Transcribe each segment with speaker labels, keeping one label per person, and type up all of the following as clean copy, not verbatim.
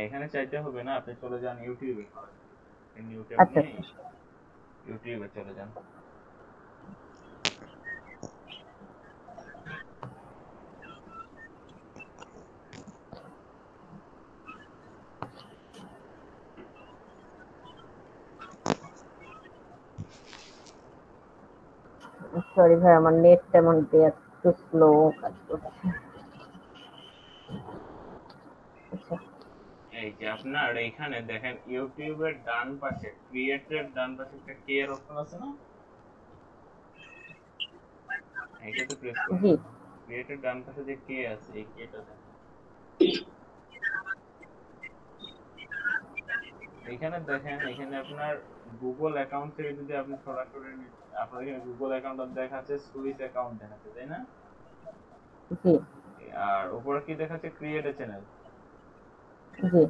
Speaker 1: এখানে চাইতে হবে না, আপনি চলে যান ইউটিউবে। নিউ ট্যাব
Speaker 2: আচ্ছা
Speaker 1: নিয়ে ইউটিউবে চলে যান।
Speaker 2: সরি ভাই, আমার নেট তেমন একটু স্লো কাজ করছে। আচ্ছা
Speaker 1: এই যে আপনার এইখানে দেখেন ইউটিউবের ডান পাশে ক্রিয়েটের ডান পাশে একটা কে এর অপশন আছে না, এইটাতে প্রেস করেন।
Speaker 2: জি
Speaker 1: ক্রিয়েটের ডান পাশে যে কে আছে এই কেটা দেখেন। এইখানে দেখেন, এখানে আপনার গুগল অ্যাকাউন্ট থেকে যদি আপনি সরাসরি আপনার এখানে গুগল অ্যাকাউন্ট দেখাচ্ছে, সুইস অ্যাকাউন্ট দেখাচ্ছে, তাই না?
Speaker 2: জি
Speaker 1: আর উপরে কি দেখাচ্ছে? Create a channel.
Speaker 2: জি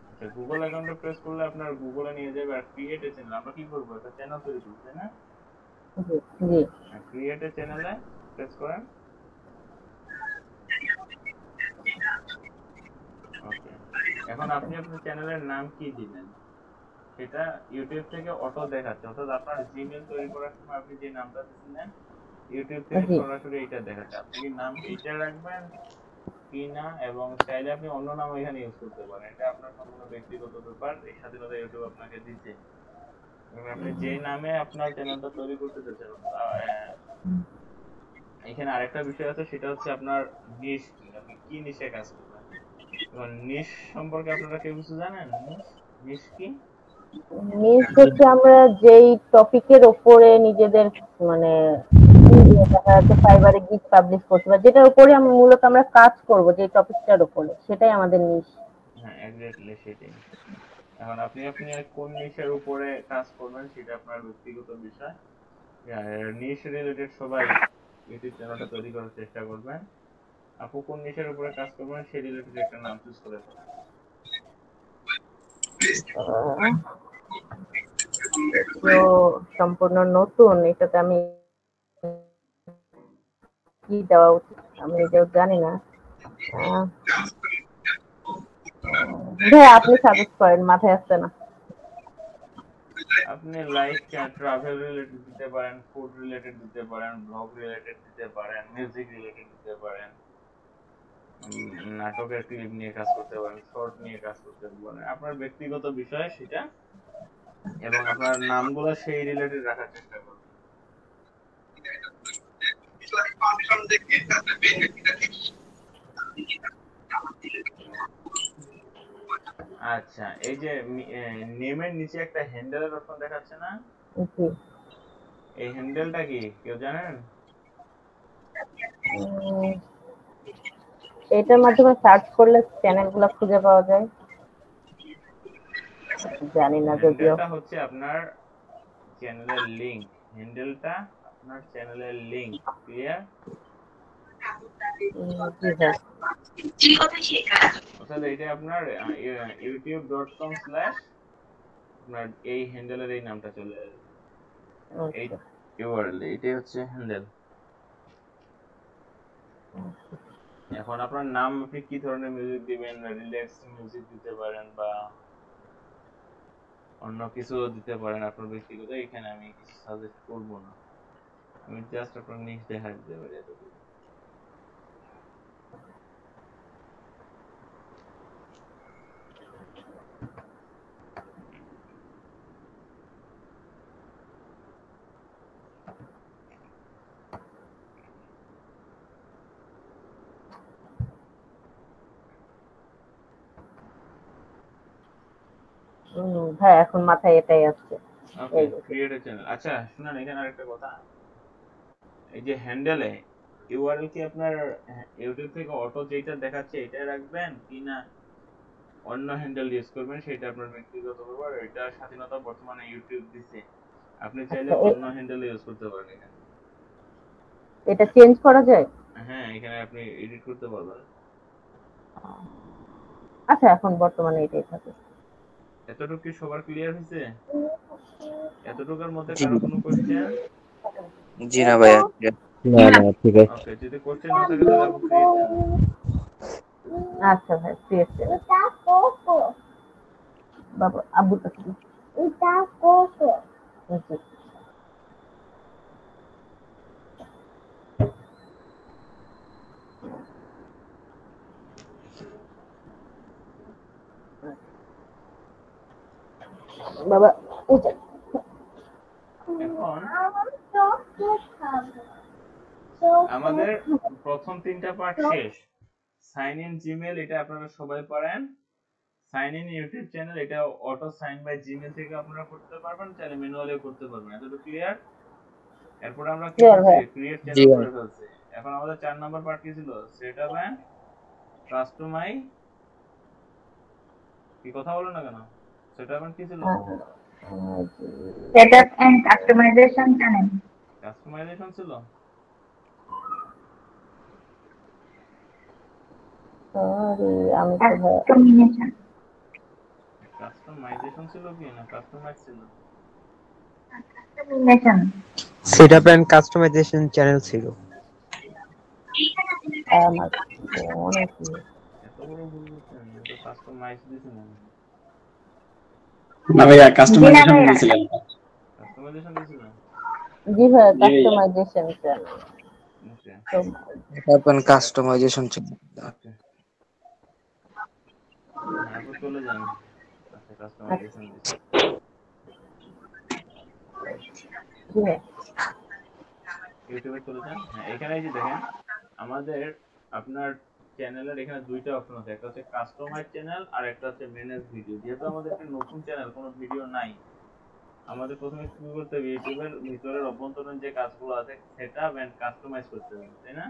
Speaker 1: আচ্ছা, গুগল অ্যাকাউন্টে প্রেস করলে আপনার গুগলে নিয়ে যাবে। আর ক্রিয়েট এ চ্যানেল আমরা কি করব? একটা চ্যানেল তৈরি করব, তাই না?
Speaker 2: জি জি।
Speaker 1: ক্রিয়েট এ চ্যানেলে প্রেস করেন। ওকে, এখন আপনি আপনার চ্যানেলের নাম কি দিবেন সেটা ইউটিউব থেকে অটো দেখাচ্ছে। অর্থাৎ আপনার জিমেইল তৈরি করার সময় আপনি যে নামটা দিয়েছিলেন ইউটিউব থেকে
Speaker 2: জি
Speaker 1: সরাসরি এইটা দেখাচ্ছে। আপনি কি নাম এইটা রাখবেন কি না, এবং চাইলে আপনি অন্য নাম এখানে ইউজ করতে পারেন, এটা আপনার সম্পূর্ণ ব্যক্তিগত ব্যাপার। এই স্বাধীনতা ইউটিউব আপনাকে দিচ্ছে। এবং আপনি যে নামে আপনার চ্যানেলটা তৈরি করতে চাচ্ছেন, এখানে আরেকটা বিষয় আছে, সেটা হচ্ছে আপনার নিশ কি, আপনি কি নিশে কাজ করবেন। এবং নিশ সম্পর্কে আপনারা কেউ কিছু জানেন? নিশ, নিশ কি?
Speaker 2: নিউজ হচ্ছে আমরা যেই টপিকের ওপরে নিজেদের মানে দেখা যাচ্ছে ফাইবারে গিগ পাবলিশ করতে পারি, যেটার উপরে আমরা মূলত আমরা কাজ করব, যে টপিকটার উপরে, সেটাই আমাদের নিউজ।
Speaker 1: হ্যাঁ, এক্স্যাক্টলি সেটাই। এখন আপনি আপনি কোন নিশের উপরে কাজ করবেন সেটা আপনার ব্যক্তিগত বিষয়। নিশ রিলেটেড সবাই ইউটিউব চ্যানেলটা তৈরি করার চেষ্টা করবেন। আপু কোন নিশের উপরে কাজ করবেন সেই রিলেটেড একটা নাম চুজ করে ফেলেন।
Speaker 2: তো সম্পূর্ণ নতুন, এটাতে আমি কি দেওয়া উচিত আমি এটাও জানি না। আহ, ভাই আপনি সাজেস্ট করেন, মাথায় আসছে না।
Speaker 1: আপনি লাইক ট্রাভেল রিলেটেড দিতে পারেন, ফুড রিলেটেড দিতে পারেন, ব্লগ রিলেটেড দিতে পারেন, মিউজিক রিলেটেড দিতে পারেন, নাটকের ক্লিপ নিয়ে কাজ করতে পারেন, শর্ট নিয়ে কাজ করতে পারেন। আপনার ব্যক্তিগত বিষয় সেটা, এবং আপনার নামগুলো সেই রিলেটেড রাখার চেষ্টা করবেন। আচ্ছা, এই যে নেমের নিচে একটা হ্যান্ডেলের অপশন দেখাচ্ছে না,
Speaker 2: জি।
Speaker 1: এই হ্যান্ডেলটা কি কেউ জানেন?
Speaker 2: উম, এটার মাধ্যমে সার্চ করলে চ্যানেল গুলা খুঁজে পাওয়া যায়, জানি না যদিও।
Speaker 1: হ্যান্ডেলটা হচ্ছে আপনার চ্যানেলের লিংক। হ্যান্ডেলটা আপনার চ্যানেলের লিংক। ক্লিয়ার?
Speaker 2: জি ভাই।
Speaker 1: অর্থাৎ এটা আপনার youtube.com/ আপনার এই হ্যান্ডেলের এই নামটা চলে আসবে। এই
Speaker 2: আচ্ছা
Speaker 1: ইউআরএল এটাই হচ্ছে হ্যান্ডেল। এখন আপনার নাম আপনি কি ধরনের মিউজিক দিবেন? রিল্যাক্স মিউজিক দিতে পারেন বা অন্য কিছু দিতে পারেন, আপনার ব্যক্তিগত। এখানে আমি কিছু সাজেস্ট করব না, আমি জাস্ট আপনার নিচ দেখা দিতে পারি এতটুকু।
Speaker 2: ভাই এখন মাথায় এটাই আসছে।
Speaker 1: ওকে,
Speaker 2: এই যে,
Speaker 1: ক্রিয়েট চ্যানেল। আচ্ছা শুনুন, এখানে আরেকটা কথা। এই যে হ্যান্ডেলে ইউআরএল কি আপনার ইউটিউব থেকে অটো যেটা দেখাচ্ছে এটাই রাখবেন কি না অন্য হ্যান্ডেল ইউজ করবেন সেটা আপনার ব্যক্তিগত ব্যাপার। এটা স্বাধীনতা বর্তমানে ইউটিউব দিছে, আপনি চাইলে
Speaker 2: আচ্ছা
Speaker 1: অন্য হ্যান্ডেল ইউজ করতে পারেন এখানে।
Speaker 2: এটা চেঞ্জ করা যায়?
Speaker 1: হ্যাঁ, এখানে আপনি এডিট করতে পারবেন।
Speaker 2: আচ্ছা এখন বর্তমানে এটাই থাকে।
Speaker 1: এতটুকু কি সবার ক্লিয়ার হয়েছে? এতটুকুর মধ্যে
Speaker 3: জি
Speaker 1: কারো কোনো কোশ্চেন?
Speaker 3: জি না ভাইয়া। না না ঠিক আছে।
Speaker 1: ওকে, যদি কোশ্চেন না থাকে তাহলে আপনি ক্রিয়েট চ্যানেল।
Speaker 2: আচ্ছা ভাই পেয়েছে। এটা কোকো। বাবা আব্বুর কাছে দিই। এটা কোকো। জি। বাবা এটা
Speaker 1: এখন
Speaker 2: চকলেট খাবো।
Speaker 1: আমাদের প্রথম 3টা পার্ট শেষ। সাইন ইন জিমেইল এটা আপনারা সবাই পারেন। সাইন ইন ইউটিউব চ্যানেল এটা অটো সাইন বাই জিমেইল থেকে আপনারা করতে পারবেন, চাইলে ম্যানুয়ালিও করতে পারবেন। এতটুকু ক্লিয়ার? এরপর আমরা কি
Speaker 2: ক্লিয়ার
Speaker 1: করছি?
Speaker 2: ভাই।
Speaker 1: ক্রিয়েট
Speaker 3: জি
Speaker 1: চ্যানেল
Speaker 3: ভাই।
Speaker 1: করে ফেলছি। এখন আমাদের 4 নাম্বার পার্ট কি ছিল? Setup and customise. কি কথা বলো না কেন? সেটআপ এন্ড কি ছিল?
Speaker 4: Setup and customization channel.
Speaker 1: Customisation ছিল।
Speaker 2: সরি আমি তো ভাই
Speaker 4: Customization.
Speaker 1: কাস্টমাইজেশন ছিল কি না কাস্টমাইজ ছিল?
Speaker 4: Customization.
Speaker 3: Setup and customisation channel ছিল।
Speaker 2: আমার অনেক
Speaker 1: এত বড় ভুল করছেন, তো কাস্টমাইজ দিছি না।
Speaker 5: না ভাইয়া কাস্টমাইজেশন দিয়েছিলেন।
Speaker 1: কাস্টমাইজেশন দিছিল।
Speaker 2: জি ভাই
Speaker 5: জি ভাইয়া।
Speaker 2: Customisation channel.
Speaker 1: ওকে
Speaker 2: তো
Speaker 3: setup and customisation channel.
Speaker 1: Okay, হ্যাঁ আপনি চলে যান। আচ্ছা কাস্টমাইজেশন দিছি।
Speaker 2: জি ভাই
Speaker 1: ইউটিউবে চলে যান। হ্যাঁ এখানে এই যে দেখেন আমাদের আপনার চ্যানেলের এখানে দুইটা অপশন আছে, একটা হচ্ছে কাস্টমাইজ চ্যানেল আর একটা হচ্ছে ম্যানেজ ভিডিও। যেহেতু আমাদের একটা নতুন চ্যানেল, কোনো ভিডিও নাই, আমাদের প্রথমে শুরু করতে হবে ইউটিউবের ভিতরের অভ্যন্তরীণ যে কাজগুলো আছে সেটআপ এন্ড কাস্টমাইজ করতে হবে, তাই না?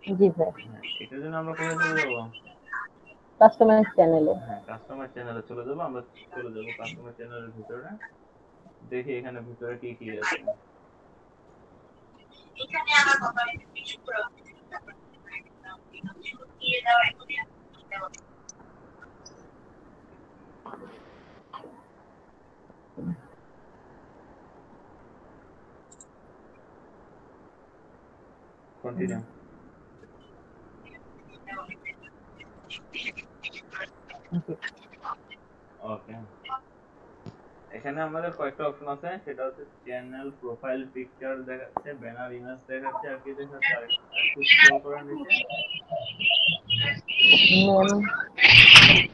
Speaker 2: জি ভাই
Speaker 1: হ্যাঁ এটার জন্য আমরা কোথায় চলে যাব?
Speaker 2: কাস্টমাইজ চ্যানেলে।
Speaker 1: হ্যাঁ কাস্টমার চ্যানেলে চলে যাব। আমরা চলে যাব কাস্টমার চ্যানেলের ভিতরে, দেখি এখানে ভিতরে কি কি আছে। কন্টিনিউ। ওকে, এখানে আমাদের কয়েকটা অপশন আছে, সেটা হচ্ছে চ্যানেল প্রোফাইল পিকচার দেখাচ্ছে, ব্যানার ইমেজ দেখাচ্ছে, আর কি দেখাচ্ছে, আর একটু স্ক্রল করার নিচে
Speaker 2: নেম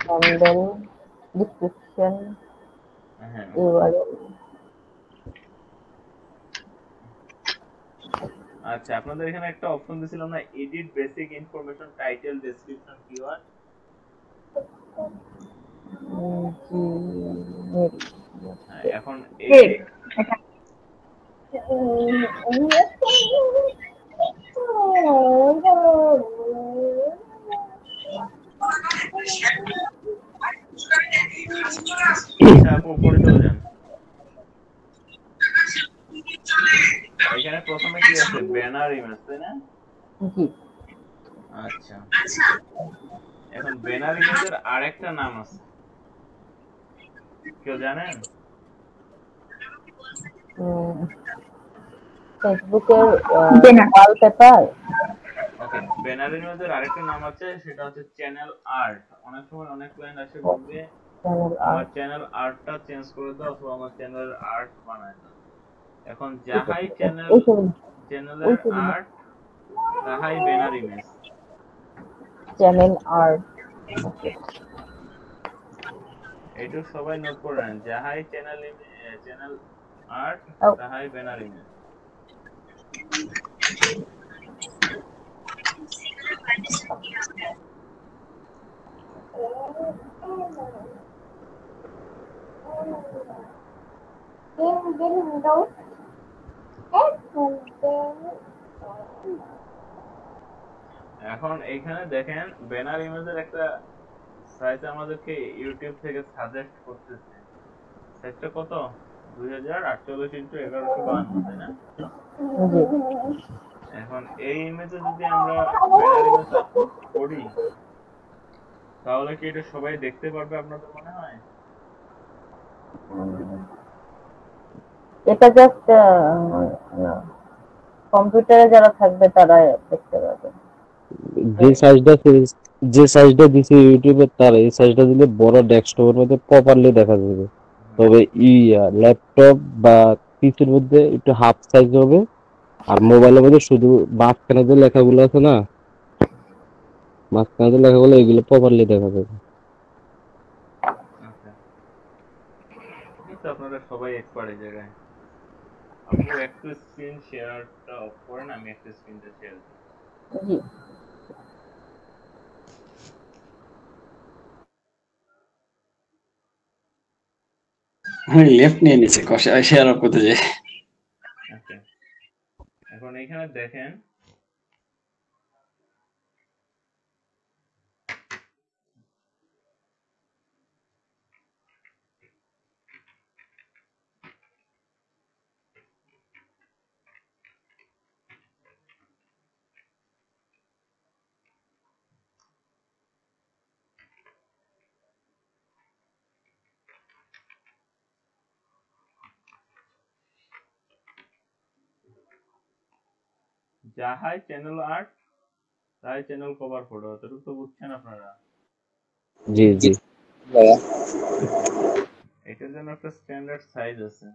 Speaker 2: হ্যান্ডেল ডিসক্রিপশন
Speaker 1: হ্যাঁ
Speaker 2: ইউআরএল।
Speaker 1: আচ্ছা আপনাদের এখানে একটা অপশন দিছিলাম না, edit basic information title description keyword.
Speaker 2: জি মেবি।
Speaker 1: হ্যাঁ এখন এই যে আচ্ছা আপু উপরে চলে যান। এখানে প্রথমে কি আছে? ব্যানার ইমেজ, তাই না?
Speaker 2: জি
Speaker 1: আচ্ছা এখন ব্যানার ইমেজের আরেকটা নাম আছে, কেউ জানেন?
Speaker 2: ফেসবুকের
Speaker 4: Banner.
Speaker 2: ওয়ালপেপার।
Speaker 1: ওকে, ব্যানার ইমেজের আরেকটা নাম আছে, সেটা হচ্ছে চ্যানেল আর্ট। অনেক সময় অনেক ক্লায়েন্ট এসে বলবে
Speaker 2: চ্যানেল
Speaker 1: আমার
Speaker 2: আর্ট।
Speaker 1: চ্যানেল আর্টটা চেঞ্জ করে দাও অথবা আমার চ্যানেল আর্ট বানায় দাও। এখন যাহাই চ্যানেলের আর্ট তাহাই ব্যানার ইমেজ।
Speaker 2: Channel art.
Speaker 1: এইটুক সবাই নোট করে নেন, যাহাই চ্যানেল আর্ট তাহাই ব্যানার ইমেজ। এখন এইখানে দেখেন ব্যানার ইমেজের একটা সাইট আমাদেরকে ইউটিউব থেকে সাজেস্ট করতেছে। সাইটটা কত? 2048x1152, তাই না?
Speaker 2: জি
Speaker 1: এখন এই ইমেজে যদি আমরা ব্যানার ইমেজ আপলোড করি তাহলে কি এটা সবাই দেখতে পারবে আপনাদের মনে হয়?
Speaker 2: এটা জাস্ট কম্পিউটারে যারা থাকবে তারা দেখতে পাবে।
Speaker 6: যে সাইজটা যে সাইজটা দিছে ইউটিউবে তার এই সাইজটা দিলে বড় ডেস্কটপের মধ্যে প্রপারলি দেখা যাবে। তবে ল্যাপটপ বা পিসির মধ্যে একটু হাফ সাইজ হবে, আর মোবাইলের মধ্যে শুধু মাঝখানে যে লেখাগুলো আছে না, মাঝখানে যে লেখাগুলো এগুলো প্রপারলি দেখা যাবে।
Speaker 1: আচ্ছা, এই তো আপনারা সবাই এক্সপার্ট এই জায়গায়। আপু একটু স্ক্রিন শেয়ারটা অফ করেন, আমি একটা স্ক্রিনটা শেয়ার দিই।
Speaker 2: জি।
Speaker 5: আমি লেফট নিয়ে নিছি কষে শেয়ার অফ করতে যাই।
Speaker 1: আচ্ছা, এখন এখানে দেখেন যাহাই চ্যানেল আর্ট তাই চ্যানেল কভার ফটো, এতটুকু তো বুঝছেন আপনারা?
Speaker 6: জি জি।
Speaker 3: ভাইয়া
Speaker 1: এটার জন্য একটা স্ট্যান্ডার্ড সাইজ আছে,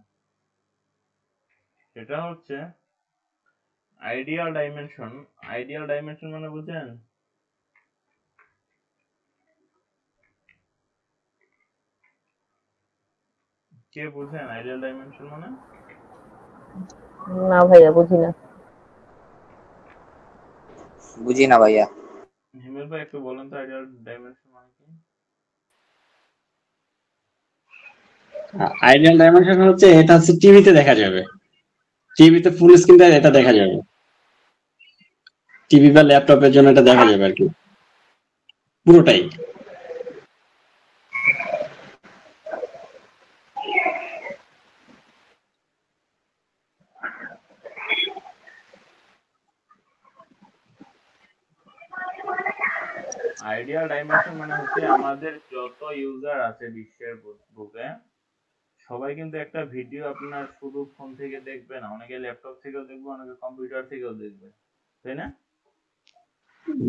Speaker 1: সেটা হচ্ছে আইডিয়াল ডাইমেনশন। আইডিয়াল ডাইমেনশন মানে বুঝেন? কে বুঝেন আইডিয়াল ডাইমেনশন মানে?
Speaker 2: না ভাইয়া বুঝি না।
Speaker 3: বুঝি না ভাইয়া।
Speaker 1: হিমেল ভাই একটু বলেন তো আইডিয়াল ডাইমেনশন মানে কি?
Speaker 5: আইডিয়াল ডাইমেনশন হচ্ছে এটা হচ্ছে টিভিতে দেখা যাবে, টিভিতে ফুল স্ক্রিনটা এটা দেখা যাবে, টিভি বা ল্যাপটপের জন্য এটা দেখা যাবে আর কি পুরোটাই।
Speaker 1: আইডিয়াল ডাইমেনশন মানে হচ্ছে আমাদের যত ইউজার আছে বিশ্বের বুকে, সবাই কিন্তু একটা ভিডিও আপনার শুধু ফোন থেকে দেখবে না, অনেকে ল্যাপটপ থেকেও দেখবে, অনেকে কম্পিউটার থেকেও দেখবে, তাই না?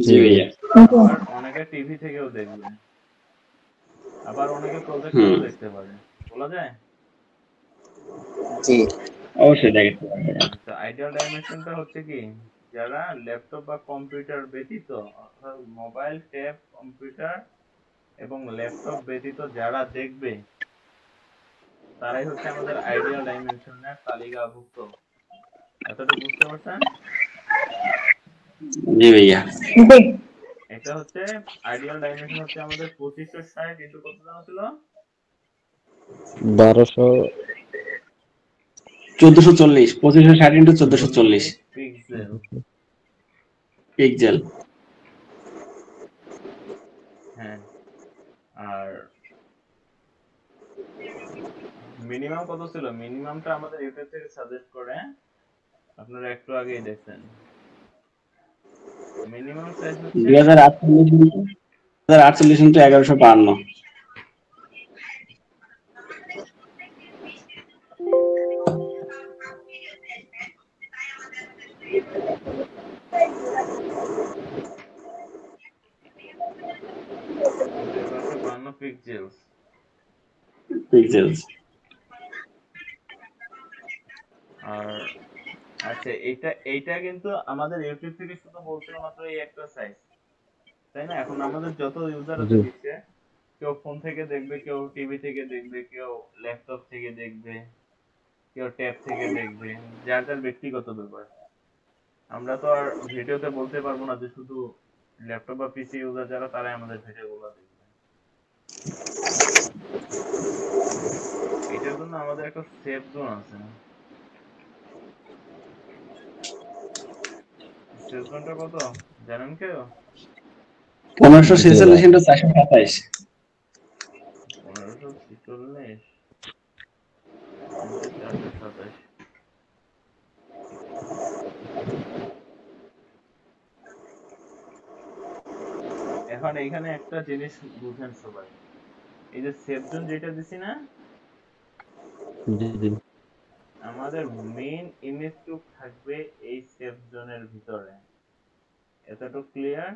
Speaker 5: জি ভাইয়া।
Speaker 1: আবার অনেকে টিভি থেকেও দেখবে, আবার অনেকে প্রজেক্টরেও দেখতে পারে, বলা যায়?
Speaker 3: জি
Speaker 5: অবশ্যই দেখতে পারবে।
Speaker 1: তো আইডিয়াল ডাইমেনশনটা হচ্ছে কি, যারা ল্যাপটপ বা কম্পিউটার ব্যতীত, অর্থাৎ মোবাইল, ট্যাব, কম্পিউটার এবং ল্যাপটপ ব্যতীত যারা দেখবে, তারাই হচ্ছে আমাদের আইডিয়াল ডাইমেনশনের তালিকাভুক্ত। এতটুকু বুঝতে পারছেন?
Speaker 5: জি ভাইয়া।
Speaker 4: জি।
Speaker 1: এটা হচ্ছে আইডিয়াল ডাইমেনশন হচ্ছে আমাদের 2560 ইন্টু কত জানা ছিল?
Speaker 6: 1200
Speaker 5: 1440, 2560 ইন্টু 1440
Speaker 1: পিক্সেল।
Speaker 5: পিক্সেল।
Speaker 1: হ্যাঁ, আর মিনিমাম কত ছিল? মিনিমামটা আমাদের ইউটিউব থেকে সাজেস্ট করে, আপনারা একটু আগেই দেখছেন। মিনিমাম সাইজ হচ্ছে
Speaker 5: 2048 ইন্টু 1152।
Speaker 1: Into 1152 pixel.
Speaker 5: পিক্সেলস।
Speaker 1: আর আচ্ছা, এইটা কিন্তু আমাদের ইউটিউব থেকে শুধু বলছিল মাত্র এই একটা সাইজ, তাই না? এখন আমাদের যত ইউজার আছে
Speaker 6: জি
Speaker 1: বিশ্বে, কেউ ফোন থেকে দেখবে, কেউ টিভি থেকে দেখবে, কেউ ল্যাপটপ থেকে দেখবে, কেউ ট্যাব থেকে দেখবে, যার যার ব্যক্তিগত ব্যাপার। আমরা তো আর ভিডিওতে বলতে পারবো না যে শুধু ল্যাপটপ বা পিসি ইউজার যারা তারাই আমাদের ভিডিওগুলো দেখবে। এটার জন্য আমাদের একটা সেফ জোন আছে। সেফ জোনটা কত জানেন কেউ?
Speaker 5: 1546 ইন্টু 427।
Speaker 1: 1546 ইন্টু 427। এখন এইখানে একটা জিনিস বুঝেন সবাই, এই যে সেফ জোন যেটা দিছি না,
Speaker 6: জি জি।
Speaker 1: আমাদের মেইন ইমেজ টুক থাকবে এই সেফ জোনের ভিতরে। এতটুকু ক্লিয়ার?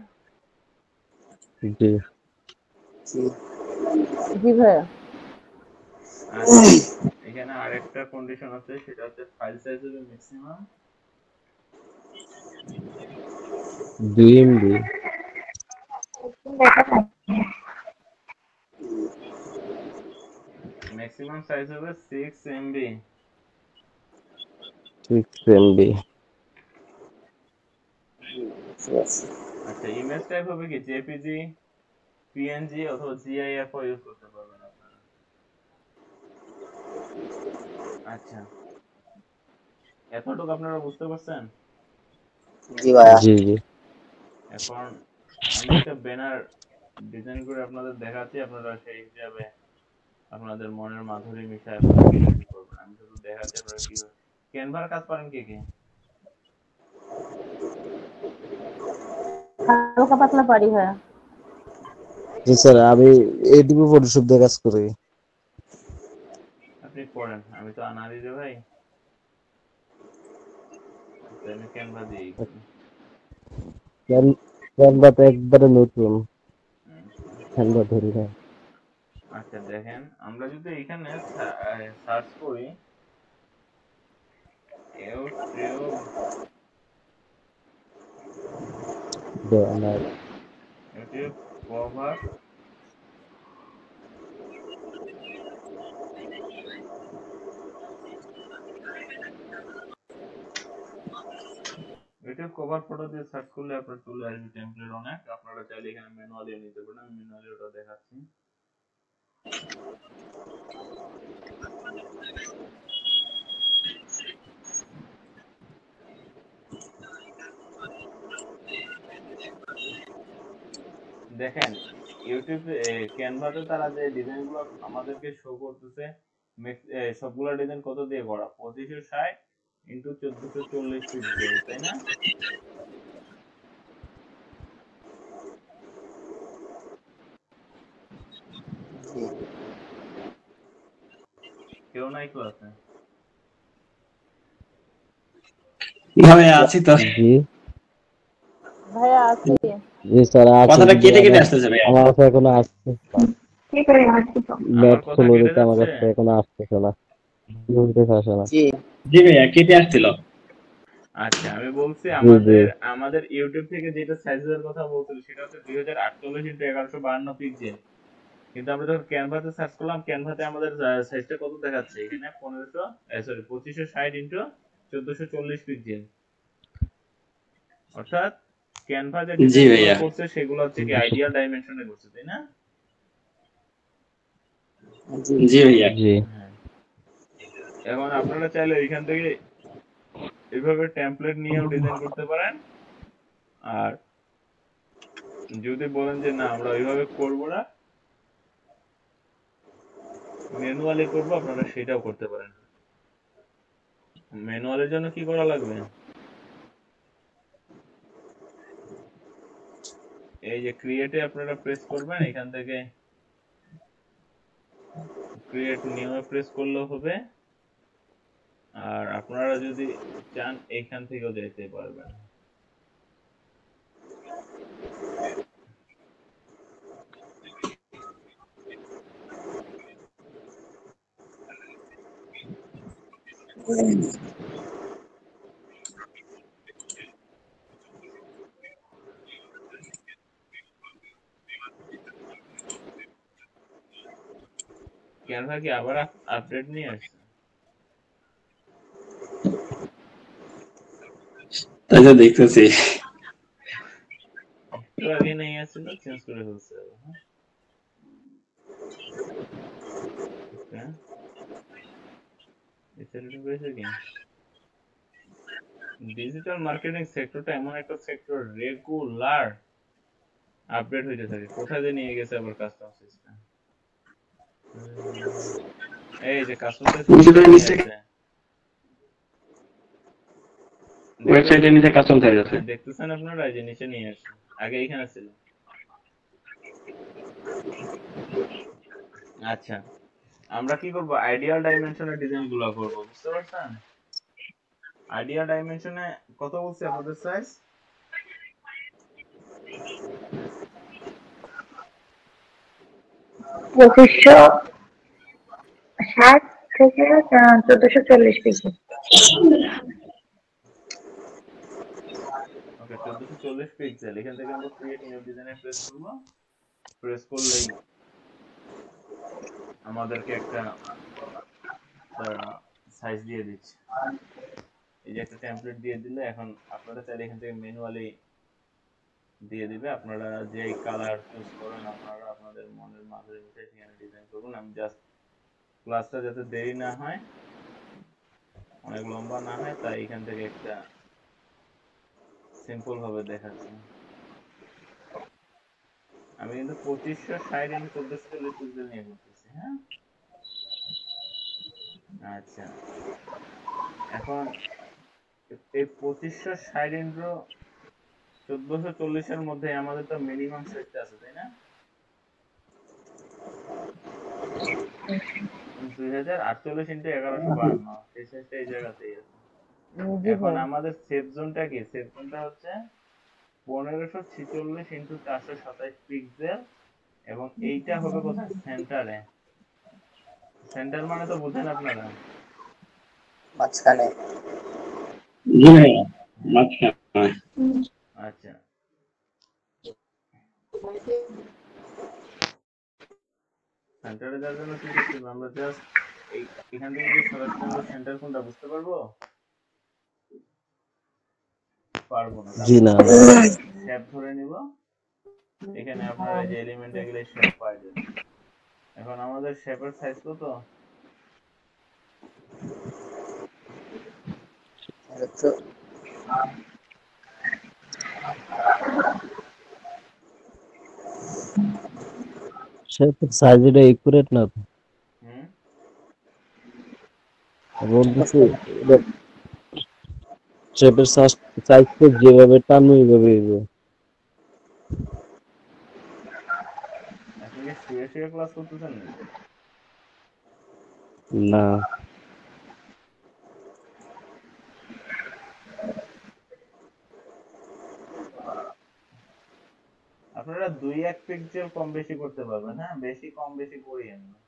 Speaker 6: জি
Speaker 3: জি
Speaker 2: জি ভাইয়া।
Speaker 1: আচ্ছা, এখানে আরেকটা কন্ডিশন আছে, সেটা হচ্ছে ফাইল সাইজ হবে ম্যাক্সিমাম
Speaker 6: 2 এমবি।
Speaker 1: ম্যাক্সিমাম সাইজ হবে 6 এমবি।
Speaker 6: 6 এমবি।
Speaker 1: আচ্ছা, ইমেজ টাইপ হবে কি জেপিজি, পিএনজি অথবা জিআইএফ ও ইউজ করতে পারবেন আপনারা। আচ্ছা, এতটুকু আপনারা বুঝতে পারছেন?
Speaker 3: জি ভাইয়া।
Speaker 6: জি জি।
Speaker 1: এখন আমি একটা ব্যানার ডিজাইন করে আপনাদের দেখাচ্ছি, আপনারা সেই হিসাবে আপনাদের মনের মাধুরী মিশায় আপনারা কি করবেন। আমি শুধু দেখাচ্ছি আপনারা কি ক্যানভার কাজ পারেন কে কে?
Speaker 2: হালকা পাতলা পারি ভাইয়া।
Speaker 6: জি স্যার, আমি এডিবি ফটোশপ দিয়ে কাজ করি।
Speaker 1: আপনি করেন, আমি তো আনারি রে ভাই, তাই আমি ক্যানভা দিয়েই করি।
Speaker 6: ক্যানভা তো একবারে নতুন,
Speaker 1: আচ্ছা
Speaker 6: ক্যানভা ধরি না।
Speaker 1: আচ্ছা, দেখেন আমরা যদি এখানে সার্চ করি ইউটিউব
Speaker 6: আমার
Speaker 1: YouTube cover YouTube cover photo দিয়ে সার্চ করলে আপনার চলে আসবে টেমপ্লেট অনেক। আপনারা চাইলে এখানে ম্যানুয়ালি নিতে পারেন, আমি ম্যানুয়ালি ওটা দেখাচ্ছি। দেখেন ইউটিউব ক্যানভাতে তারা যে ডিজাইনগুলো আমাদেরকে শো করতেছে, সবগুলা ডিজাইন কত দিয়ে করা? 2560 ইন্টু 1440 পিক্সেল, তাই না? কেউ নাই ক্লাসে?
Speaker 5: ভাবে আছি তো।
Speaker 6: জি
Speaker 2: ভাইয়া আছি।
Speaker 6: জি স্যার আছে,
Speaker 5: কথাটা
Speaker 6: কিন্তু
Speaker 5: কেটে কেটে
Speaker 6: আমার
Speaker 5: আসতেছে ভাই।
Speaker 6: আমার কাছে এখনো আসছে
Speaker 4: কি করে আসছি তো?
Speaker 1: আমার
Speaker 6: নেট
Speaker 1: কথা
Speaker 6: স্লো
Speaker 1: কেটে
Speaker 6: দিতে, আমার
Speaker 1: যাচ্ছে?
Speaker 6: কাছে এখনো আসতেছে না, বলতেছে আসে না।
Speaker 3: জি
Speaker 5: জি ভাইয়া কেটে আসছিল।
Speaker 1: আচ্ছা, আমি বলছি
Speaker 6: জি জি
Speaker 1: আমাদের ইউটিউব থেকে যেটা সাইজের কথা বলছিল সেটা হচ্ছে 2048 ইন্টু 1152 পিক্সেল। কিন্তু আমরা যখন ক্যানভাতে সার্চ করলাম, ক্যানভাতে আমাদের সাইজটা কত দেখাচ্ছে এখানে? 2560 ইন্টু 1440 পিক্সেল। অর্থাৎ ক্যানভা যে
Speaker 5: জি
Speaker 1: ডিজাইনগুলো
Speaker 5: ভাইয়া।
Speaker 1: করছে সেগুলো হচ্ছে কি আইডিয়াল ডাইমেনশনে করছে, তাই না?
Speaker 3: জি
Speaker 5: জি ভাইয়া।
Speaker 6: জি।
Speaker 1: হ্যাঁ, এখন আপনারা চাইলে এখান থেকে এইভাবে টেমপ্লেট নিয়েও ডিজাইন করতে পারেন। আর যদি বলেন যে না আমরা ওইভাবে করব না, ম্যানুয়ালি করব, আপনারা সেটাও করতে পারেন। ম্যানুয়ালের জন্য কি করা লাগবে? এই যে ক্রিয়েটে আপনারা প্রেস করবেন, এখান থেকে ক্রিয়েট নিউ এ প্রেস করলেও হবে। আর আপনারা যদি চান এইখান থেকেও যেতে পারবেন। ক্যানভা কি আবার আপডেট নিয়ে আসছে?
Speaker 5: তাই তো দেখতেছি।
Speaker 1: একটু আগে নিয়ে আসছিল, চেঞ্জ করে ফেলছে আবার, হ্যাঁ? ওকে, এটা হয়েছে কি ডিজিটাল মার্কেটিং সেক্টরটা এমন একটা সেক্টর, রেগুলার আপডেট হইতে থাকে। কোথায় যে নিয়ে গেছে আবার কাস্টম সিস্টেম। এই যে কাস্টম সিস্টেম নিয়ে আসছে,
Speaker 5: ওয়েবসাইটের নিচে কাস্টম সাইজ আছে।
Speaker 1: হ্যাঁ দেখতেছেন আপনারা, এই যে নিচে নিয়ে আসছে, আগে এইখানে ছিল। আচ্ছা, আমরা কি করব? আইডিয়াল ডাইমেনশনের ডিজাইন গুলো করব, বুঝতে পারছেন? আইডিয়াল ডাইমেনশনে কত বলছি আপনাদের সাইজ?
Speaker 4: 2560 থেকে 1440 পিক্সেল।
Speaker 1: ওকে, 1440 পিক্সেল। এখান থেকে আমরা ক্রিয়েট নিউ ডিজাইনে প্রেস করব। প্রেস করলেই আমাদেরকে একটা সাইজ দিয়ে দিচ্ছে। এই যে একটা টেমপ্লেট দিয়ে দিলে এখন আপনারা চাইলে এখান থেকে ম্যানুয়ালি দিয়ে দিবে। আপনারা যেই কালার চুজ করেন আপনারা আপনাদের মনের মাধুরী মিশিয়ে সেখানে ডিজাইন করুন। আমি জাস্ট ক্লাসটা যাতে দেরি না হয়, অনেক লম্বা না হয়, তাই এখান থেকে একটা সিম্পল ভাবে দেখাচ্ছি। আমি কিন্তু 2560 ইন্টু 1440 পিক্সেল নিয়ে করতেছি। হ্যাঁ, আচ্ছা। এখন এই 2560 ইন্টু 1440 এর মধ্যে আমাদের তো মিনিমাম সাইজটা আছে, তাই না? 2048 ইন্টু 1152, সেই সাইজটা এই জায়গাতেই আছে।
Speaker 2: জি
Speaker 1: এখন
Speaker 2: ভাই।
Speaker 1: আমাদের সেভ জোনটা কি? সেভ জোনটা হচ্ছে 1546 ইন্টু 427 পিক্সেল, এবং এইটা হবে কোথায়? সেন্টারে। সেন্টার মানে তো বুঝেন আপনারা?
Speaker 3: মাঝখানে।
Speaker 5: জি ভাইয়া, মাঝখানে।
Speaker 1: আচ্ছা, সেন্টারে যাওয়ার জন্য কি করতে হবে? আমরা জাস্ট এখান থেকে কি সরাসরি আমরা সেন্টার কোনটা বুঝতে পারবো? পারবো না।
Speaker 6: জি
Speaker 1: তারপর
Speaker 6: না।
Speaker 1: আমরা একটা শেপ ধরে নিব। এখানে আপনারা এই যে এলিমেন্ট এগুলো শেপ পাই যাবেন। এখন আমাদের শেপের সাইজ কত?
Speaker 3: তো
Speaker 6: শেপের সাইজ এটা একুরেট না তো।
Speaker 1: হুম,
Speaker 6: বলতেছি শেপের সাইজ তো যেভাবে টানবো এইভাবে হইবে।
Speaker 1: আপনি কি শুয়ে শুয়ে ক্লাস করতেছেন নাকি?
Speaker 6: না,
Speaker 1: আপনারা 2-1 পিক্সেল কম বেশি করতে পারবেন। হ্যাঁ, বেশি কম বেশি করিয়েন না।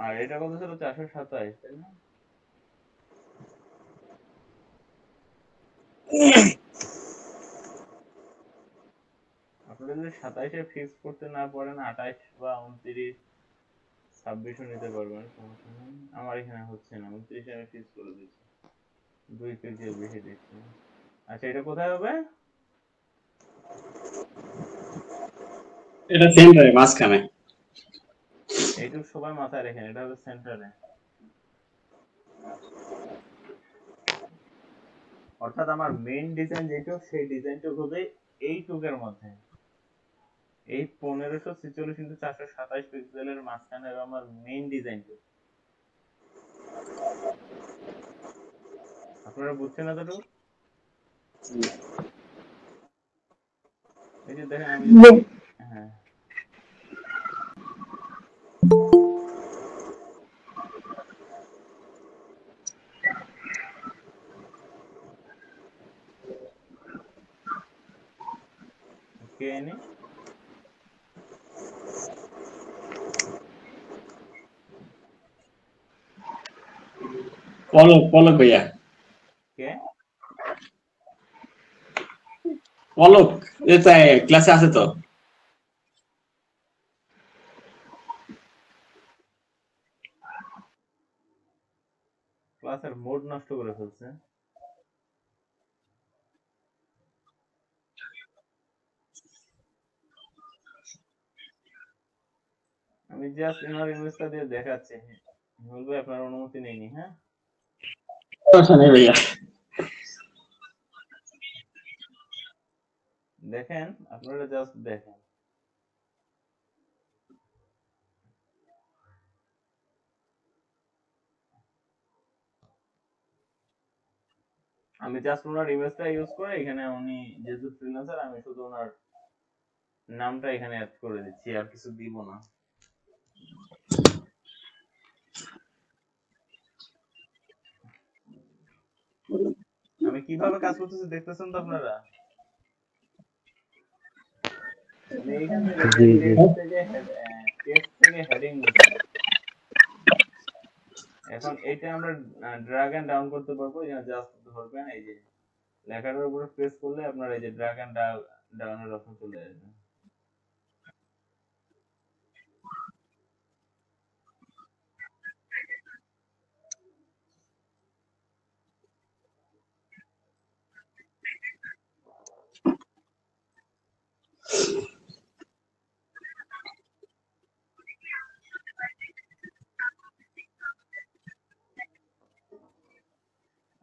Speaker 1: আর এটা কত ছিল? 427, তাই না? আপনারা যদি 27-এ ফিক্স করতে না পারেন, 28 বা 29, 26ও নিতে পারবেন, সমস্যা নেই। আমার এখানে হচ্ছে না, 29 আমি ফিক্স করে দিচ্ছি। 2 পিক্সেল বেশি দিচ্ছি। আচ্ছা, এটা কোথায় হবে?
Speaker 5: এটা সেন্টারে, মাঝখানে।
Speaker 1: এইটুকু সবাই মাথায় রেখেন, এটা হবে সেন্টারে। অর্থাৎ আমার মেইন ডিজাইন যেটুক, সেই ডিজাইনটুক হবে এইটুকের মধ্যে। এই 1546 ইন্টু 427 পিক্সেলের মাঝখানে হবে আমার মেইন ডিজাইনটুক। আপনারা বুঝছেন এতটুকু? এই যে দেখেন, আমি যদি, হ্যাঁ, কে এনে
Speaker 5: পলক, পলক ভাইয়া,
Speaker 1: কে
Speaker 5: পলক। এটা ক্লাসে আছে তো।
Speaker 1: ক্লাসের মোড নষ্ট করে ফেলছে। আমি জাস্ট ইনার ইমেজটা দিয়ে দেখাচ্ছি। বলবে আপনার অনুমতি নেইনি। হ্যাঁ,
Speaker 5: সমস্যা নেই ভাইয়া।
Speaker 1: দেখেন, আপনারা জাস্ট দেখেন। আমি জাস্ট ওনার ইমেজটা ইউজ করে, এখানে উনি যেহেতু ফ্রিল্যান্সার, আমি শুধু ওনার নামটা এখানে অ্যাড করে দিচ্ছি, আর কিছু দিব না। আমি কিভাবে কাজ করতেছি দেখতেছেন তো আপনারা? আমি এইখান থেকে যে
Speaker 6: জি জি
Speaker 1: টেক্সট থেকে হেডিং নিছি, এখন এইটা আমরা ড্র্যাগ এন্ড ডাউন করতে পারবো। জাস্ট ধরবেন, এই যে লেখাটার উপরে প্রেস করলে আপনার এই যে ড্র্যাগ এন্ড ডাউনের অপশন চলে আসবে।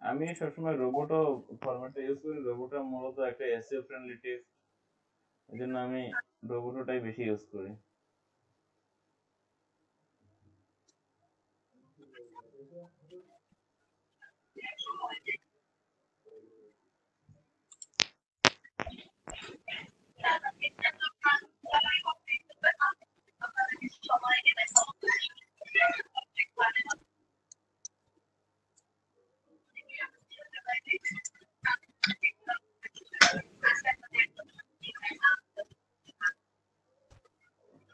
Speaker 1: আমি সবসময় রোবোটো ফরম্যাটটা ইউজ করি। রোবোটো মূলত একটা এসইও ফ্রেন্ডলি টেক্সট, এই জন্য আমি রোবোটোটাই বেশি ইউজ করি।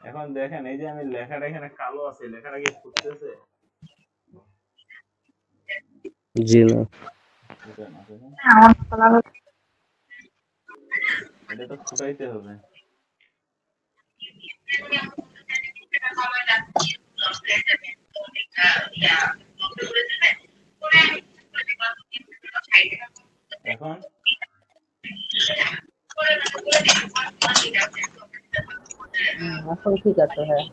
Speaker 1: এখন দেখেন, এই যে আমি লেখাটা এখানে কালো আছে, লেখাটা কি ফুটতেছে?
Speaker 6: জি না
Speaker 1: ফুটে না, দেখেন।
Speaker 4: আমার শোনা হচ্ছে।
Speaker 1: এটা তো ফুটাইতে হবে। এখন
Speaker 2: এখন ঠিক আছে, হ্যাঁ।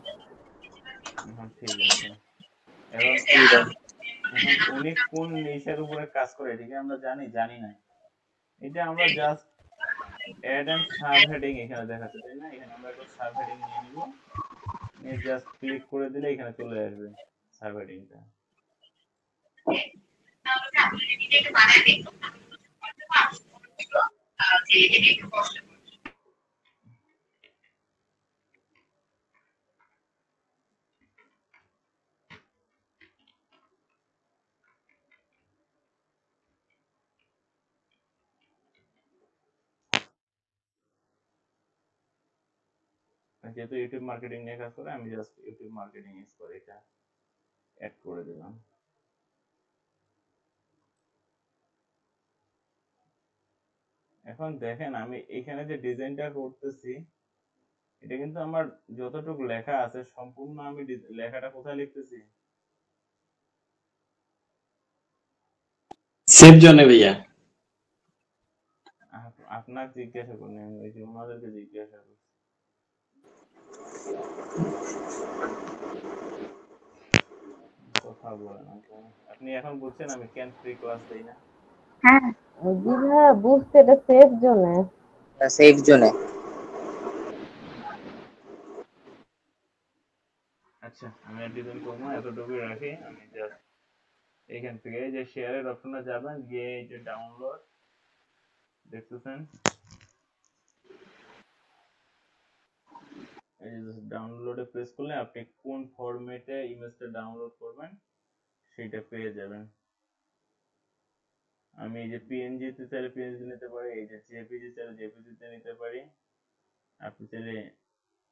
Speaker 1: এখন ঠিক আছে। এখন এখন উনি কোন নিশের উপরে কাজ করে এটাকে আমরা জানি না। এটা আমরা just add and subheading এখানে দেখাচ্ছে, তাই না? এখানে আমরা একটা সাব হেডিং নিয়ে নিব, নিয়ে জাস্ট ক্লিক করে দিলে এখানে চলে আসবে সাব হেডিংটা। যেহেতু ইউটিউব মার্কেটিং নিয়ে কাজ করে, আমি জাস্ট ইউটিউব মার্কেটিং ইউজ করে এটা অ্যাড করে দিলাম। এখন দেখেন, আমি এখানে যে ডিজাইনটা করতেছি, এটা কিন্তু আমার যতটুকু লেখা আছে সম্পূর্ণ আমি লেখাটা কোথায় লিখতেছি?
Speaker 5: সেভ জোনে ভাইয়া।
Speaker 1: আপনার জিজ্ঞাসা করিনি, আমি ওই যে ওনাদেরকে জিজ্ঞাসা করছি। কথা বলে না তো। আপনি এখন বলছেন আমি কেন ফ্রি ক্লাস দেই না?
Speaker 4: হ্যাঁ
Speaker 2: জি ভাইয়া, বুঝতে, এটা সেফ জোনে।
Speaker 3: সেফ জোনে।
Speaker 1: আচ্ছা, আমি আর ডিজাইন করবো না, এতটুকুই রাখি। আমি জাস্ট এখান থেকে এই যে শেয়ারের অপশনে যাবেন, গিয়ে এই যে ডাউনলোড দেখতেছেন, এই যে ডাউনলোডে প্রেস করলে আপনি কোন ফরম্যাটে ইমেজটা ডাউনলোড করবেন সেটা পেয়ে যাবেন। আমি এই যে পিএনজি তে চাইলে পিএনজি নিতে পারি, এই যে জেপিজি চাইলে জেপিজি তে নিতে পারি। আপনি চাইলে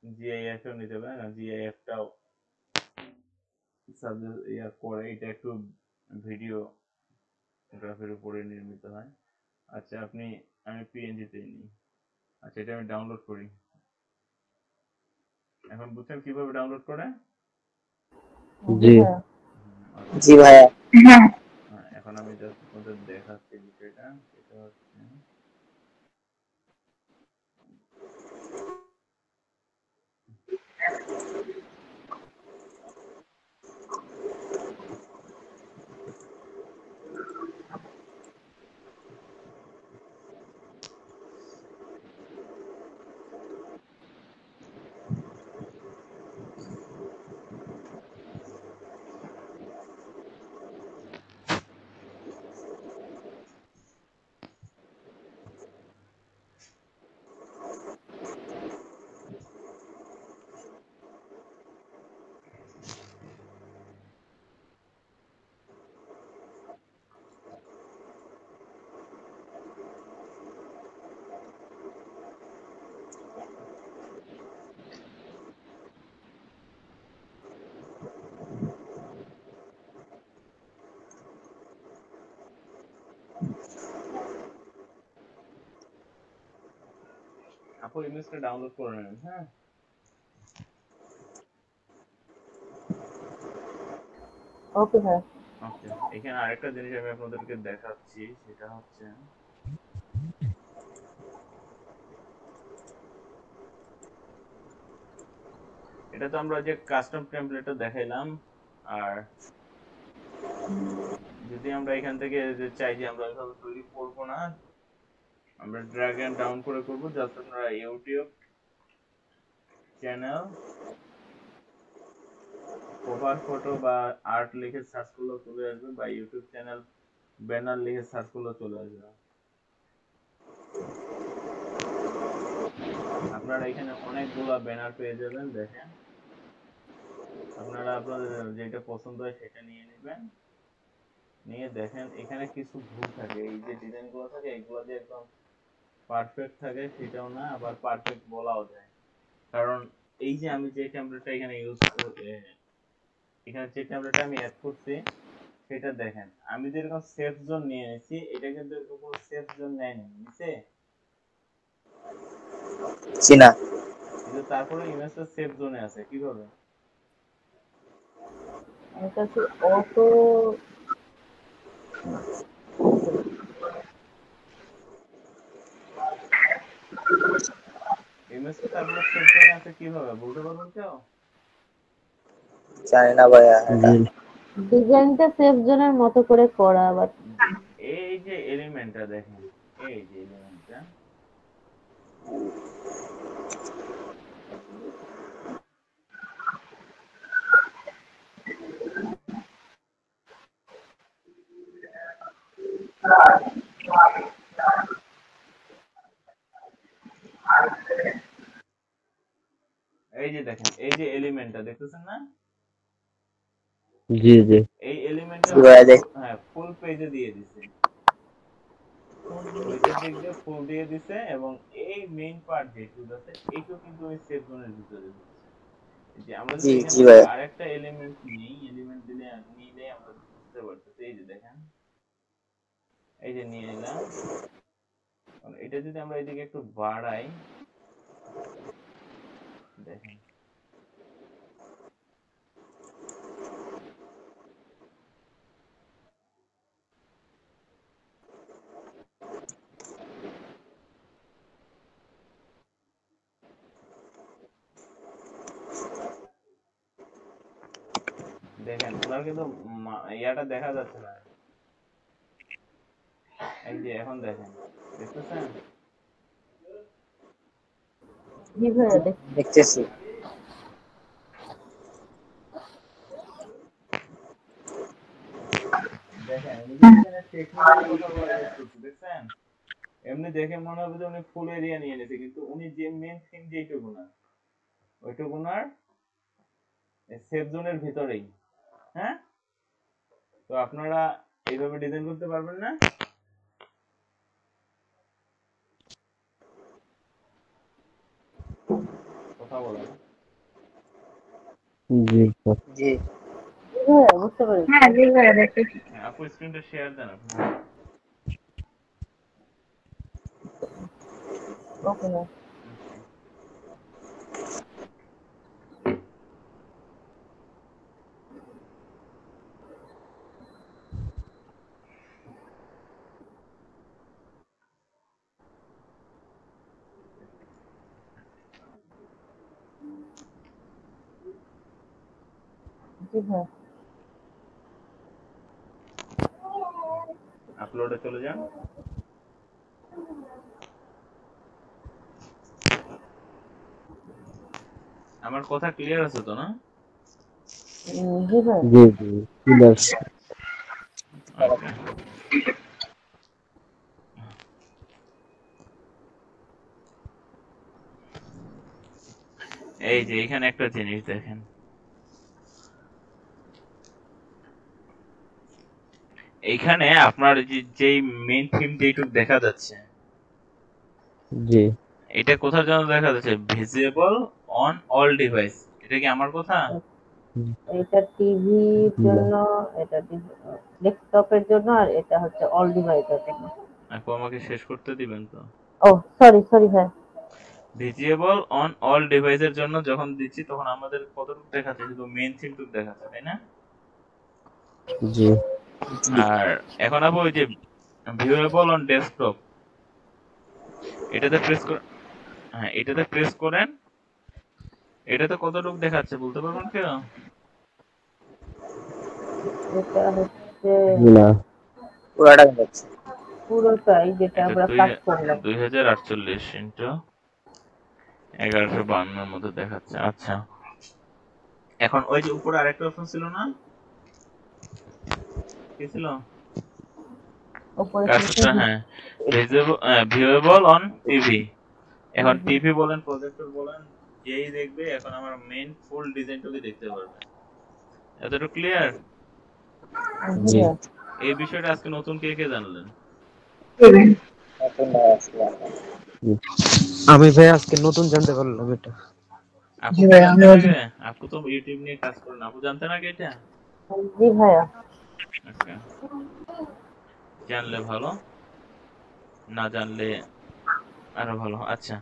Speaker 1: জিআইএফ এও নিতে পারেন, জিআইএফটাও সাবজেক্ট ইয়া করে, এটা একটু ভিডিও গ্রাফের উপরে নির্মিত হয়। আচ্ছা, আমি পিএনজি তেই নিই। আচ্ছা, এটা আমি ডাউনলোড করি। এখন বুঝছেন কিভাবে ডাউনলোড করে?
Speaker 2: জি
Speaker 6: জি
Speaker 2: ভাইয়া।
Speaker 1: আচ্ছা,
Speaker 3: জি ভাইয়া।
Speaker 4: হ্যাঁ
Speaker 1: এখন আমি জাস্ট আপনাদের দেখাচ্ছি বিষয়টা। সেটা হচ্ছে, আপু ইমেজটা ডাউনলোড করে নেন। হ্যাঁ,
Speaker 2: ওকে স্যার।
Speaker 1: ওকে। এখানে আরেকটা জিনিস আমি আপনাদেরকে দেখাচ্ছি, সেটা হচ্ছে এটা তো আমরা যে কাস্টম টেমপ্লেটটা দেখাইলাম। আর যদি আমরা এখান থেকে যে চাই যে আমরা এভাবে তৈরি করব না, আমরা ড্র্যাগ এন্ড ডাউন করে করব। জাস্ট আপনারা ইউটিউব চ্যানেল কভার ফটো বা আর্ট লিখে সার্চ করলে চলে আসবে, বা ইউটিউব চ্যানেল ব্যানার লিখে সার্চ করলে চলে আসবে। আপনারা এখানে অনেকগুলা ব্যানার পেয়ে যাবেন। দেখেন, আপনারা আপনাদের যেটা পছন্দ হয় সেটা নিয়ে নেবেন। নিয়ে দেখেন এখানে কিছু ভুল থাকে। এই যে ডিজাইনগুলো থাকে এগুলো যে একদম পারফেক্ট থাকে সেটাও না, আবার পারফেক্ট বলাও যায়। কারণ এই যে আমি যে টেমপ্লেটটা এখানে এখানে যে টেমপ্লেটটা আমি অ্যাড করছি সেটা দেখেন, আমি যেরকম সেফ জোন নিয়ে নিয়েছি, এটা কিন্তু এরকম কোনো সেফ জোন নেয়নি, নিচে
Speaker 3: চিনা
Speaker 1: কিন্তু তারপরে ইমেজটা সেফ জোনে আছে। কিভাবে?
Speaker 2: এটা কি অটো?
Speaker 1: ইমেজটা তারপরে সেফ জোনে আছে কিভাবে বলতে পারবেন কেউ?
Speaker 3: জানি না ভাইয়া এটা।
Speaker 6: জি
Speaker 2: ডিজাইনটা সেফ জোনের মতো করে করা, বাট
Speaker 1: এই যে এলিমেন্টটা দেখেন, এই যে এলিমেন্টটা, এই যে দেখেন, এই যে এলিমেন্টটা দেখতেছেন না,
Speaker 6: জি জি
Speaker 1: এই এলিমেন্টটা
Speaker 3: জি ভাইয়া দেখ।
Speaker 1: হ্যাঁ ফুল পেজে দিয়ে দিছে, নিচের দিক দিয়ে ফুল দিয়ে দিছে, এবং এই মেইন পার্ট যেটুকু আছে এইটুকু কিন্তু ওই সেফ জোনের ভিতরে হচ্ছে। এই যে আমরা যদি
Speaker 3: জি
Speaker 1: এখান
Speaker 3: জি
Speaker 1: থেকে
Speaker 3: ভাইয়া।
Speaker 1: আরেকটা এলিমেন্ট নিই, এলিমেন্ট দিলে নিলে আমরা বুঝতে পারতেছি। এই যে দেখেন, এই যে নিয়ে নিলাম, এটা যদি আমরা এদিকে একটু বাড়াই, দেখেন দেখেন ওনার কিন্তু ইয়াটা দেখা যাচ্ছে না। এই যে এখন দেখেন, দেখতেছেন?
Speaker 2: জি ভাইয়া দেখি।
Speaker 3: দেখতেছি।
Speaker 1: দেখেন উনি কিন্তু এখানে টেকনিক্যাল কথাগুলো ইউজ করছে, দেখছেন? এমনি দেখে মনে হবে যে উনি ফুল এরিয়া নিয়ে নিয়েছে, কিন্তু উনি যে মেইন থিম যেটুকু না, ওইটুকু না সেফ জোনের ভিতরেই। হ্যাঁ, তো আপনারা এইভাবে ডিজাইন করতে পারবেন না? কথা বলেন।
Speaker 6: জি স্যার।
Speaker 3: জি
Speaker 2: জি ভাইয়া বুঝতে পেরেছি।
Speaker 4: হ্যাঁ জি ভাইয়া দেখতেছি।
Speaker 1: হ্যাঁ, আপু স্ক্রিনটা শেয়ার দেন আপনি।
Speaker 2: ওকে ভাইয়া।
Speaker 1: Okay.
Speaker 2: জি ভাইয়া।
Speaker 1: আপলোডে চলে যান। আমার কথা ক্লিয়ার আছে তো না?
Speaker 2: জি ভাইয়া।
Speaker 6: জি জি ক্লিয়ার।
Speaker 1: ওকে। এই যে এখানে একটা জিনিস দেখেন, এইখানে আপনার যেই মেইন থিম যেটুক দেখা যাচ্ছে,
Speaker 6: জি
Speaker 1: এটা কোথার জন্য দেখা যাচ্ছে? Visible on all device. এটা কি আমার কথা?
Speaker 2: এটা টিভির
Speaker 6: না
Speaker 2: জন্য, এটা ডেস্কটপের জন্য, আর এটা হচ্ছে অল ডিভাইসের জন্য।
Speaker 1: আপু আমাকে শেষ করতে দিবেন তো?
Speaker 2: ও সরি সরি ভাই।
Speaker 1: ভিজিবল অন অল ডিভাইসের জন্য যখন দিচ্ছি তখন আমাদের কতটুকু দেখাচ্ছে, শুধু মেইন থিমটুকু দেখাচ্ছে, তাই না?
Speaker 6: জি
Speaker 1: আর এখন আপু ওই যে ভিউয়েবল অন ডেস্কটপ, এটাতে প্রেস করে, হ্যাঁ এটাতে প্রেস করেন, এটাতে কতটুকু দেখাচ্ছে বলতে পারবেন কেউ?
Speaker 2: এটা হচ্ছে
Speaker 6: না
Speaker 3: পুরাটা দেখছি।
Speaker 2: পুরোটাই যেটা
Speaker 1: এটা
Speaker 2: আমরা কাজ করলাম।
Speaker 1: 2048 ইন্টু 1152 মতো দেখাচ্ছে। আচ্ছা, এখন ওই যে উপরে আরেকটা অপশন ছিল না, কি ছিল
Speaker 2: উপরে
Speaker 1: কার্সরটা? হ্যাঁ, ভিউয়েবল অন টিভি। এখন টিভি বলেন, প্রজেক্টর বলেন, যেই দেখবে এখন আমার মেইন ফুল ডিজাইনটাকে দেখতে পারবে। এতটুকু ক্লিয়ার?
Speaker 6: জি
Speaker 1: এই বিষয়টা আজকে নতুন কে কে জানলেন?
Speaker 3: নতুন নয় আসলে আমরা।
Speaker 6: আমি ভাই আজকে নতুন জানতে পারলাম এটা।
Speaker 1: আপু
Speaker 4: জি
Speaker 1: কি
Speaker 4: ভাই,
Speaker 1: জানতেন
Speaker 4: আমিও
Speaker 1: আগে? আপু তো ইউটিউব নিয়ে কাজ করেন, আপু জানতেন আগে এটা?
Speaker 2: জি ভাইয়া।
Speaker 1: আচ্ছা, জানলে ভালো, না জানলে আরো ভালো। আচ্ছা,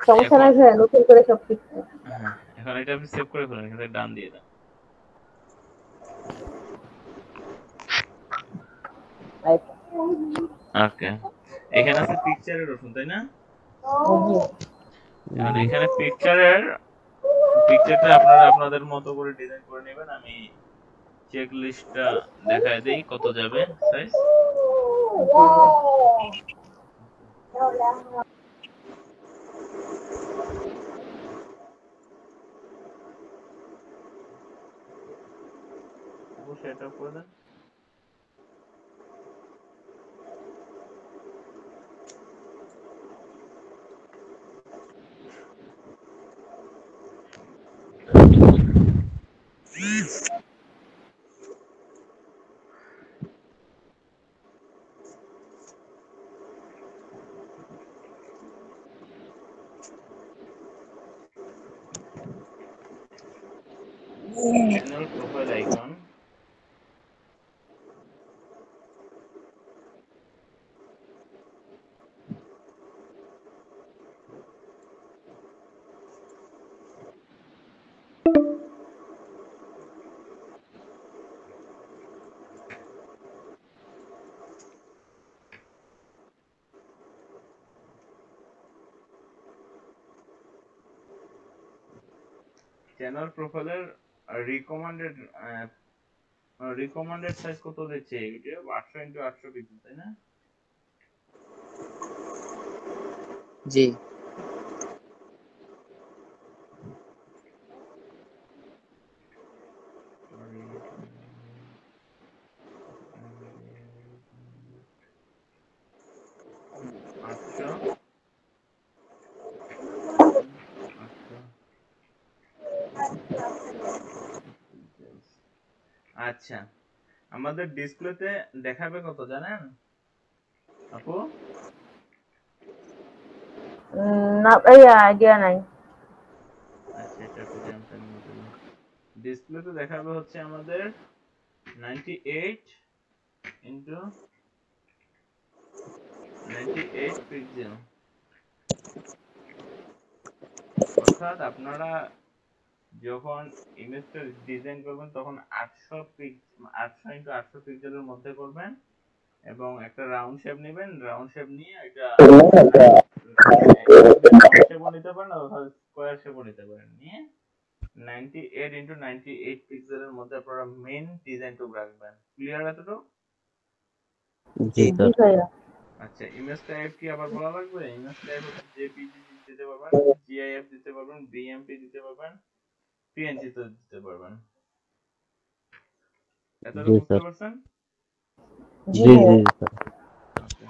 Speaker 2: সমস্যা
Speaker 1: এখন
Speaker 2: নাই ভাইয়া, নতুন করে সব কিছু।
Speaker 1: হ্যাঁ, এখন এটা আপনি সেভ করে ফেলেন, এখানে ডান দিয়ে দেন। ওকে, এখানে আছে পিকচারের অপশন, তাই না? এখন এখানে পিকচারটা আপনারা আপনাদের মতো করে ডিজাইন করে নেবেন। আমি চেক লিস্টটা দেখায় দেই কত যাবে সাইজ। অবশ্যই এটা করে দেন। চ্যানেল প্রোফাইল আইকন, চ্যানেল প্রোফাইলের রিকমেন্ডেড রিকমেন্ডেড সাইজ কত দিচ্ছে ইউটিউব? 800x800 পিক্সেল, তাই না?
Speaker 3: জি
Speaker 1: আটশো, আটশো। আচ্ছা, আমাদের ডিসপ্লেতে দেখাবে কত জানেন আপু?
Speaker 2: না এই আইডিয়া নাই।
Speaker 1: আচ্ছা, এটা একটু জানতেন না তাহলে। ডিসপ্লেতে দেখাবে হচ্ছে আমাদের 98 ইন্টু 98 পিক্সেল। অর্থাৎ আপনারা যখন ইমেজটা ডিজাইন করবেন তখন 800 ইন্টু 800 পিক্সেলের মধ্যে করবেন এবং একটা রাউন্ড শেপ নেবেন। রাউন্ড শেপ নিয়ে এটা রাউন্ড শেপও নিতে পারেন অথবা স্কোয়ার শেপও নিতে পারেন, নিয়ে 98 ইন্টু 98 পিক্সেলের মধ্যে আপনারা মেইন ডিজাইনটুকু রাখবেন। ক্লিয়ার এতটুকু?
Speaker 6: জি
Speaker 3: জি
Speaker 2: জি
Speaker 6: স্যার।
Speaker 2: ভাইয়া।
Speaker 1: আচ্ছা, ইমেজ টাইপ কি আবার বলা লাগবে? ইমেজ টাইপ হচ্ছে জেপিজি দিতে পারবেন, জিআইএফ দিতে পারবেন, বিএমপি দিতে পারবেন, পিএনজি তো দিতে পারবেন। এতটুকু
Speaker 6: জি
Speaker 1: বুঝতে
Speaker 6: স্যার।
Speaker 1: পারছেন?
Speaker 2: জি
Speaker 6: জি
Speaker 2: ভাইয়া।
Speaker 6: জি স্যার।
Speaker 1: ওকে,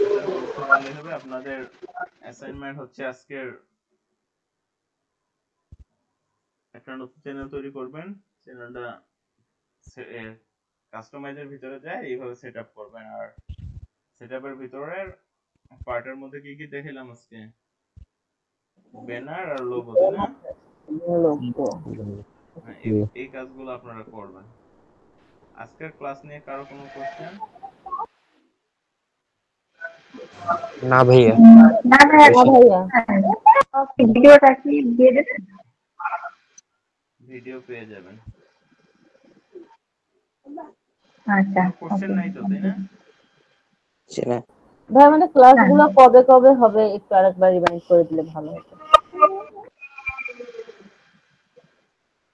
Speaker 1: এতটুকু বুঝতে পারলেই হবে। আপনাদের অ্যাসাইনমেন্ট হচ্ছে আজকের একটা নতুন চ্যানেল তৈরি করবেন। চ্যানেলটা কাস্টমাইজের ভিতরে যায় এইভাবে সেট আপ করবেন। আর সেট আপের ভিতরের পার্টের মধ্যে কি কি দেখিলাম আজকে? ব্যানার আর লোগো, তাই না?
Speaker 2: লোগো।
Speaker 1: হ্যাঁ,
Speaker 6: জি।
Speaker 1: এই কাজগুলো আপনারা করবেন। আজকের ক্লাস নিয়ে কারো কোনো কোশ্চেন?
Speaker 3: না ভাইয়া,
Speaker 4: না ভাইয়া,
Speaker 2: না ভাইয়া
Speaker 4: ভিডিওটা কি দিয়ে দেবেন?
Speaker 1: ভিডিও পেয়ে যাবেন।
Speaker 4: আচ্ছা,
Speaker 1: কোনো কোশ্চেন নাই তো, তাই না?
Speaker 3: সেটা
Speaker 2: ভাই মানে ক্লাসগুলো কবে কবে হবে একটু আরেকবার রিমাইন্ড করে দিলে ভালো হতো।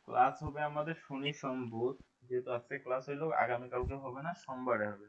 Speaker 1: ক্লাস হবে আমাদের শনি সোম বুধ, যেহেতু আজকে ক্লাস হইলো, আগামীকালকে হবে না, সোমবারে হবে।